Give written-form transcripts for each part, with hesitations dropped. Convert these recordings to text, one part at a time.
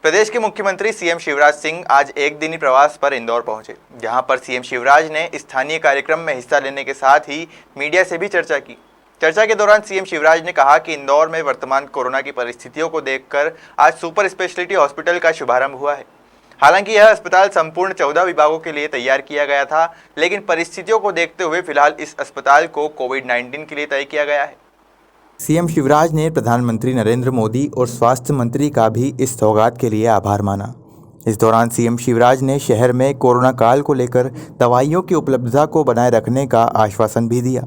प्रदेश के मुख्यमंत्री सीएम शिवराज सिंह आज एक दिनी प्रवास पर इंदौर पहुंचे, जहां पर सीएम शिवराज ने स्थानीय कार्यक्रम में हिस्सा लेने के साथ ही मीडिया से भी चर्चा की। चर्चा के दौरान सीएम शिवराज ने कहा कि इंदौर में वर्तमान कोरोना की परिस्थितियों को देखकर आज सुपर स्पेशलिटी हॉस्पिटल का शुभारंभ हुआ है। हालांकि यह अस्पताल संपूर्ण 14 विभागों के लिए तैयार किया गया था, लेकिन परिस्थितियों को देखते हुए फिलहाल इस अस्पताल को कोविड-19 के लिए तय किया गया है। सीएम शिवराज ने प्रधानमंत्री नरेंद्र मोदी और स्वास्थ्य मंत्री का भी इस सौगात के लिए आभार माना। इस दौरान सीएम शिवराज ने शहर में कोरोना काल को लेकर दवाइयों की उपलब्धता को बनाए रखने का आश्वासन भी दिया।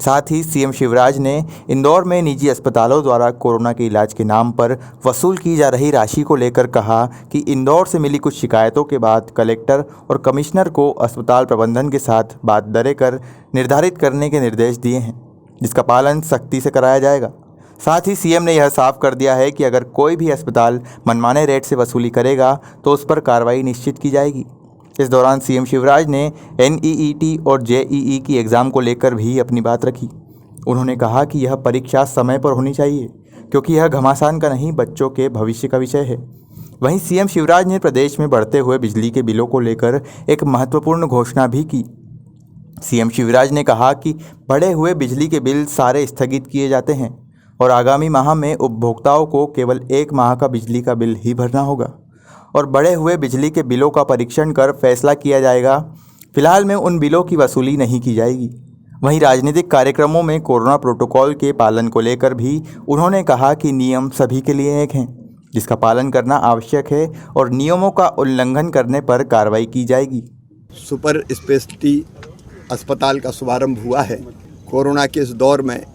साथ ही सीएम शिवराज ने इंदौर में निजी अस्पतालों द्वारा कोरोना के इलाज के नाम पर वसूल की जा रही राशि को लेकर कहा कि इंदौर से मिली कुछ शिकायतों के बाद कलेक्टर और कमिश्नर को अस्पताल प्रबंधन के साथ बात दरे कर निर्धारित करने के निर्देश दिए हैं, जिसका पालन सख्ती से कराया जाएगा। साथ ही सीएम ने यह साफ कर दिया है कि अगर कोई भी अस्पताल मनमाने रेट से वसूली करेगा तो उस पर कार्रवाई निश्चित की जाएगी। इस दौरान सीएम शिवराज ने NEET और JEE की एग्ज़ाम को लेकर भी अपनी बात रखी। उन्होंने कहा कि यह परीक्षा समय पर होनी चाहिए, क्योंकि यह घमासान का नहीं, बच्चों के भविष्य का विषय है। वहीं सीएम शिवराज ने प्रदेश में बढ़ते हुए बिजली के बिलों को लेकर एक महत्वपूर्ण घोषणा भी की। सीएम शिवराज ने कहा कि बढ़े हुए बिजली के बिल सारे स्थगित किए जाते हैं और आगामी माह में उपभोक्ताओं को केवल 1 माह का बिजली का बिल ही भरना होगा और बढ़े हुए बिजली के बिलों का परीक्षण कर फैसला किया जाएगा। फिलहाल में उन बिलों की वसूली नहीं की जाएगी। वहीं राजनीतिक कार्यक्रमों में कोरोना प्रोटोकॉल के पालन को लेकर भी उन्होंने कहा कि नियम सभी के लिए एक हैं, जिसका पालन करना आवश्यक है और नियमों का उल्लंघन करने पर कार्रवाई की जाएगी। सुपर स्पेशलिटी अस्पताल का शुभारंभ हुआ है। कोरोना के इस दौर में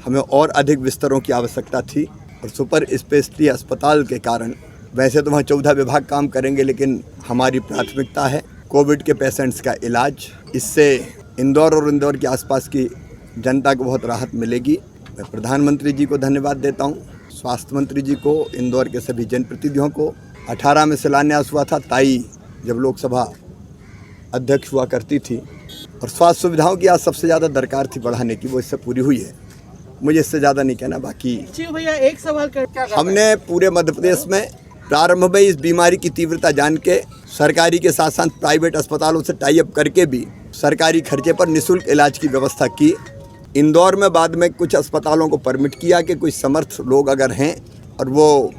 हमें और अधिक बिस्तरों की आवश्यकता थी और सुपर स्पेशलिटी अस्पताल के कारण वैसे तो वहाँ 14 विभाग काम करेंगे, लेकिन हमारी प्राथमिकता है कोविड के पेशेंट्स का इलाज। इससे इंदौर और इंदौर के आसपास की जनता को बहुत राहत मिलेगी। मैं प्रधानमंत्री जी को धन्यवाद देता हूँ, स्वास्थ्य मंत्री जी को, इंदौर के सभी जनप्रतिनिधियों को। 18 में शिलान्यास हुआ था, ताई जब लोकसभा अध्यक्ष हुआ करती थी, और स्वास्थ्य सुविधाओं की आज सबसे ज़्यादा दरकार थी बढ़ाने की, वो इससे पूरी हुई है। मुझे इससे ज़्यादा नहीं कहना। बाकी भैया एक सवाल हमने पूरे मध्य प्रदेश में प्रारंभ में इस बीमारी की तीव्रता जान के सरकारी के साथ साथ प्राइवेट अस्पतालों से टाई अप करके भी सरकारी खर्चे पर निःशुल्क इलाज की व्यवस्था की। इंदौर में बाद में कुछ अस्पतालों को परमिट किया कि कुछ समर्थ लोग अगर हैं और वो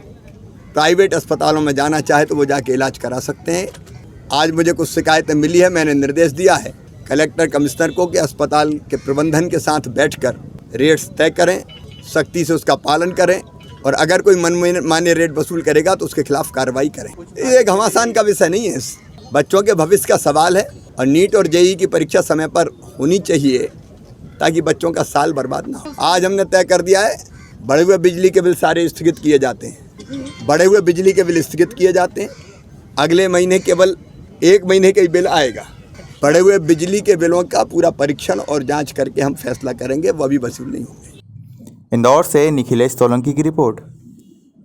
प्राइवेट अस्पतालों में जाना चाहे तो वो जाके इलाज करा सकते हैं। आज मुझे कुछ शिकायतें मिली है, मैंने निर्देश दिया है कलेक्टर कमिश्नर को कि अस्पताल के प्रबंधन के साथ बैठकर रेट्स तय करें, सख्ती से उसका पालन करें और अगर कोई मनमाने रेट वसूल करेगा तो उसके खिलाफ कार्रवाई करें। ये घमासान का विषय नहीं है, बच्चों के भविष्य का सवाल है और नीट और JEE की परीक्षा समय पर होनी चाहिए ताकि बच्चों का साल बर्बाद ना हो। आज हमने तय कर दिया है बढ़े हुए बिजली के बिल सारे स्थगित किए जाते हैं। बढ़े हुए बिजली के बिल स्थगित किए जाते हैं। अगले महीने केवल 1 महीने का ही बिल आएगा। बढ़े हुए बिजली के बिलों का पूरा परीक्षण और जांच करके हम फैसला करेंगे, वह भी वसूल नहीं होंगे। इंदौर से निखिलेश सोलंकी की रिपोर्ट।